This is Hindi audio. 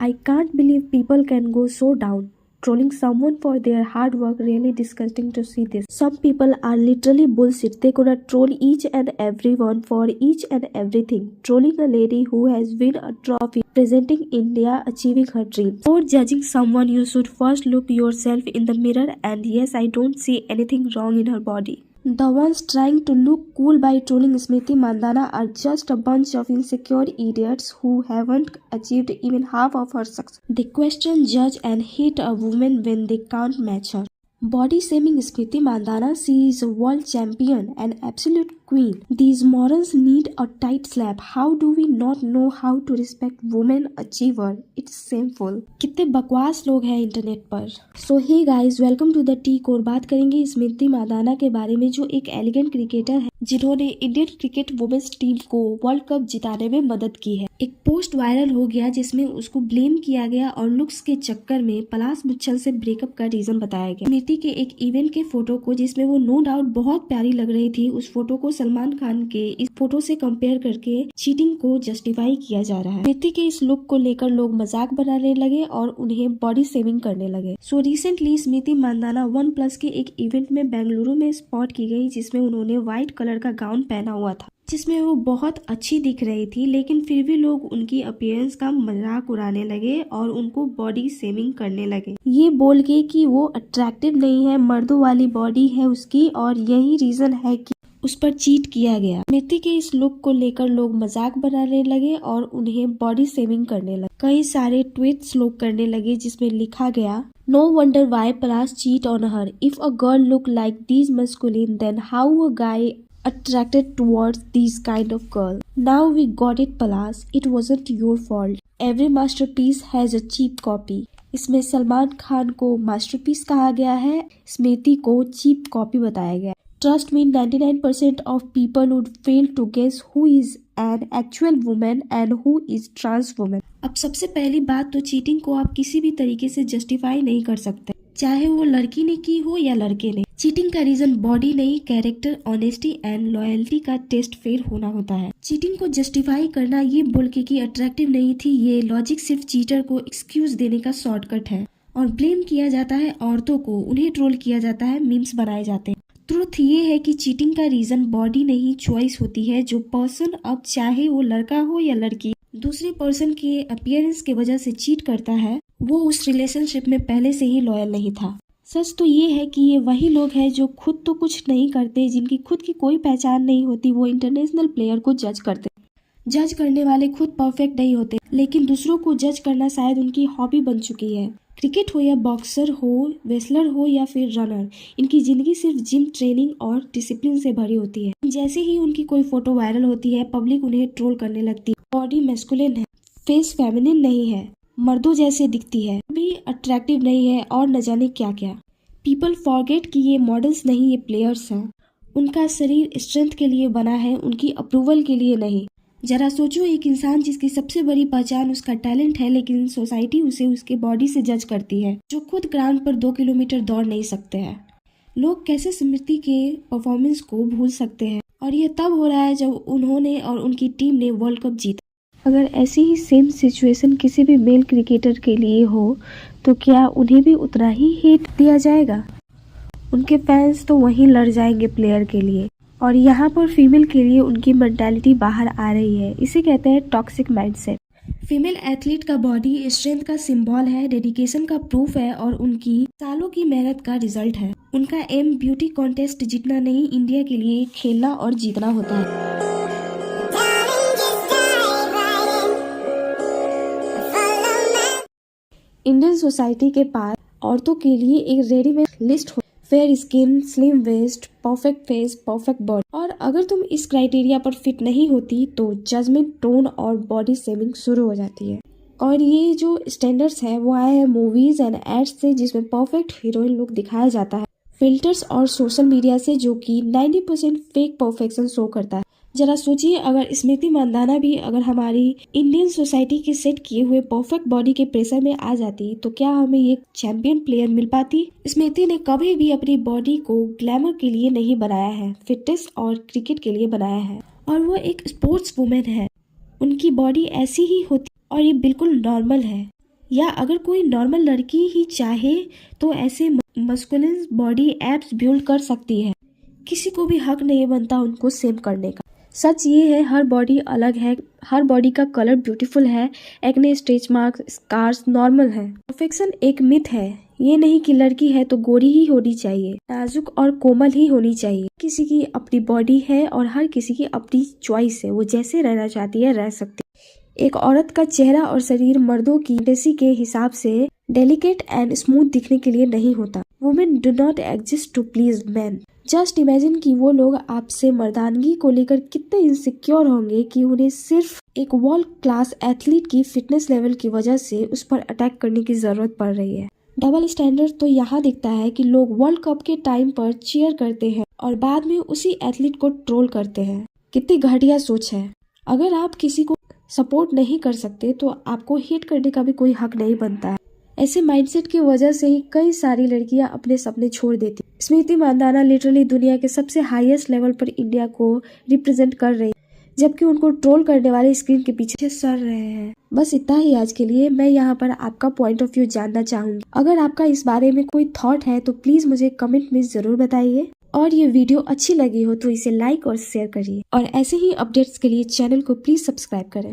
I can't believe people can go so down. Trolling someone for their hard work really disgusting to see this. Some people are literally bullshit. They gonna troll each and everyone for each and everything. Trolling a lady who has won a trophy representing India achieving her dreams. Before judging someone, you should first look yourself in the mirror, and yes, I don't see anything wrong in her body. The ones trying to look cool by trolling Smriti Mandhana are just a bunch of insecure idiots who haven't achieved even half of her success. They question, judge and hate a woman when they can't match her. Body shaming Smriti Mandhana, she is a world champion, an absolute queen. These morons need a tight slap. How do we not know how to respect women achiever? It's shameful. कितने बकवास लोग हैं इंटरनेट पर। So hey guys, welcome to the T core. बात करेंगे स्मृति मांधाना के बारे में, जो एक एलिगेंट क्रिकेटर है जिन्होंने इंडियन क्रिकेट वुमेन्स टीम को वर्ल्ड कप जिताने में मदद की है। एक पोस्ट वायरल हो गया जिसमें उसको ब्लेम किया गया और लुक्स के चक्कर में पलाश मुच्छल से ब्रेकअप का रीजन बताया गया। स्मृति के एक इवेंट के फोटो को, जिसमें वो नो डाउट बहुत प्यारी लग रही थी, उस फोटो को सलमान खान के इस फोटो से कंपेयर करके चीटिंग को जस्टिफाई किया जा रहा है। स्मृति के इस लुक को लेकर लोग मजाक बनाने लगे और उन्हें बॉडी शेमिंग करने लगे। सो रिसेंटली स्मृति मांधाना OnePlus के एक इवेंट में बेंगलुरु में स्पॉट की गई, जिसमें उन्होंने व्हाइट कलर का गाउन पहना हुआ था, जिसमें वो बहुत अच्छी दिख रही थी। लेकिन फिर भी लोग उनकी अपीयरेंस का मजाक उड़ाने लगे और उनको बॉडी शेमिंग करने लगे, ये बोल के कि वो अट्रैक्टिव नहीं है, मर्दों वाली बॉडी है उसकी और यही रीजन है कि उस पर चीट किया गया। स्मृति के इस लुक को लेकर लोग मजाक बनाने लगे और उन्हें बॉडी शेमिंग करने लगे। कई सारे ट्वीट्स लोग करने लगे जिसमें लिखा गया, no wonder why Palash cheat on her, if a girl look like this masculine then how a guy attracted towards these kind of girl. Now we got it Palash, it wasn't your fault. Every masterpiece has a cheap copy. इसमें सलमान खान को मास्टरपीस कहा गया है, स्मृति को चीप कॉपी बताया गया। Trust me, 99% of people would fail to guess who is an actual woman and who is trans woman. अब सबसे पहली बात तो चीटिंग को आप किसी भी तरीके से जस्टिफाई नहीं कर सकते, चाहे वो लड़की ने की हो या लड़के ने। चीटिंग का रीजन बॉडी नहीं, कैरेक्टर, ऑनेस्टी एंड लॉयल्टी का टेस्ट फेल होना होता है। चीटिंग को जस्टिफाई करना ये बोल के कि अट्रैक्टिव नहीं थी, ये लॉजिक सिर्फ चीटर को एक्सक्यूज देने का शॉर्टकट है। और ब्लेम किया जाता है औरतों को, उन्हें ट्रोल किया जाता है, मीम्स बनाए जाते हैं। ट्रुथ ये है कि चीटिंग का रीजन बॉडी नहीं, चॉइस होती है। जो पर्सन, अब चाहे वो लड़का हो या लड़की, दूसरे पर्सन के अपीयरेंस की वजह से चीट करता है, वो उस रिलेशनशिप में पहले से ही लॉयल नहीं था। सच तो ये है कि ये वही लोग हैं जो खुद तो कुछ नहीं करते, जिनकी खुद की कोई पहचान नहीं होती, वो इंटरनेशनल प्लेयर को जज करते। जज करने वाले खुद परफेक्ट नहीं होते, लेकिन दूसरों को जज करना शायद उनकी हॉबी बन चुकी है। क्रिकेट हो या बॉक्सर हो, रेसलर हो या फिर रनर, इनकी जिंदगी सिर्फ जिम ट्रेनिंग और डिसिप्लिन से भरी होती है। जैसे ही उनकी कोई फोटो वायरल होती है, पब्लिक उन्हें ट्रोल करने लगती है। बॉडी मैस्कुलिन है, फेस फेमिनिन नहीं है, मर्दों जैसे दिखती है, भी अट्रैक्टिव नहीं है और न जाने क्या क्या। पीपल फॉरगेट कि ये मॉडल्स नहीं, ये प्लेयर्स हैं। उनका शरीर स्ट्रेंथ के लिए बना है, उनकी अप्रूवल के लिए नहीं। जरा सोचो, एक इंसान जिसकी सबसे बड़ी पहचान उसका टैलेंट है, लेकिन सोसाइटी उसे उसके बॉडी से जज करती है, जो खुद ग्राउंड पर 2 किलोमीटर दौड़ नहीं सकते हैं। लोग कैसे स्मृति के परफॉर्मेंस को भूल सकते हैं? और ये तब हो रहा है जब उन्होंने और उनकी टीम ने वर्ल्ड कप जीता। अगर ऐसी ही सेम सिचुएशन किसी भी मेल क्रिकेटर के लिए हो तो क्या उन्हें भी उतना ही हेट दिया जाएगा? उनके फैंस तो वहीं लड़ जाएंगे प्लेयर के लिए, और यहाँ पर फीमेल के लिए उनकी मेंटालिटी बाहर आ रही है। इसे कहते हैं टॉक्सिक माइंडसेट। फीमेल एथलीट का बॉडी स्ट्रेंथ का सिंबल है, डेडिकेशन का प्रूफ है और उनकी सालों की मेहनत का रिजल्ट है। उनका एम ब्यूटी कॉन्टेस्ट जीतना नहीं, इंडिया के लिए खेलना और जीतना होता है। इंडियन सोसाइटी के पास औरतों के लिए एक रेडीमेड लिस्ट हो, fair skin, slim waist, perfect face, perfect body, और अगर तुम इस क्राइटेरिया पर फिट नहीं होती तो जजमेंट, टोन और बॉडी शेमिंग शुरू हो जाती है। और ये जो स्टैंडर्ड्स है वो आए हैं मूवीज एंड एड्स से, जिसमें परफेक्ट हीरोइन लुक दिखाया जाता है, फिल्टर्स और सोशल मीडिया से, जो कि 90% फेक परफेक्शन शो करता है। जरा सोचिए, अगर स्मृति मांधाना भी अगर हमारी इंडियन सोसाइटी के सेट किए हुए परफेक्ट बॉडी के प्रेशर में आ जाती तो क्या हमें ये चैंपियन प्लेयर मिल पाती? स्मृति ने कभी भी अपनी बॉडी को ग्लैमर के लिए नहीं बनाया है, फिटनेस और क्रिकेट के लिए बनाया है, और वो एक स्पोर्ट्स वुमेन है। उनकी बॉडी ऐसी ही होती और ये बिल्कुल नॉर्मल है। या अगर कोई नॉर्मल लड़की ही चाहे तो ऐसे मस्कुलिन बॉडी एब्स बिल्ड कर सकती है। किसी को भी हक नहीं बनता उनको सेम करने का। सच ये है, हर बॉडी अलग है, हर बॉडी का कलर ब्यूटीफुल है, acne, stretch marks, scars normal है। परफेक्शन एक मिथ है। ये नहीं कि लड़की है तो गोरी ही होनी चाहिए, नाजुक और कोमल ही होनी चाहिए। किसी की अपनी बॉडी है और हर किसी की अपनी चॉइस है, वो जैसे रहना चाहती है रह सकती है। एक औरत का चेहरा और शरीर मर्दों की फैंटेसी के हिसाब से डेलिकेट एंड स्मूथ दिखने के लिए नहीं होता। Women do not exist to please man. Just imagine कि वो लोग आपसे मर्दानगी को लेकर कितने इनसिक्योर होंगे कि उन्हें सिर्फ एक वर्ल्ड क्लास एथलीट की फिटनेस लेवल की वजह से उस पर अटैक करने की जरूरत पड़ रही है। डबल स्टैंडर्ड तो यहाँ दिखता है कि लोग वर्ल्ड कप के टाइम पर चीयर करते हैं और बाद में उसी एथलीट को ट्रोल करते हैं। कितनी घटिया सोच है। अगर आप किसी को सपोर्ट नहीं कर सकते तो आपको हेट करने का भी कोई हक नहीं बनता है। ऐसे माइंडसेट की वजह से ही कई सारी लड़कियां अपने सपने छोड़ देती। स्मृति मंदाना लिटरली दुनिया के सबसे हाईएस्ट लेवल पर इंडिया को रिप्रेजेंट कर रही, जबकि उनको ट्रोल करने वाले स्क्रीन के पीछे सड़ रहे हैं। बस इतना ही आज के लिए। मैं यहाँ पर आपका पॉइंट ऑफ व्यू जानना चाहूंगी। अगर आपका इस बारे में कोई थॉट है तो प्लीज मुझे कमेंट में जरूर बताइए, और ये वीडियो अच्छी लगी हो तो इसे लाइक और शेयर करिए, और ऐसे ही अपडेट्स के लिए चैनल को प्लीज सब्सक्राइब करें।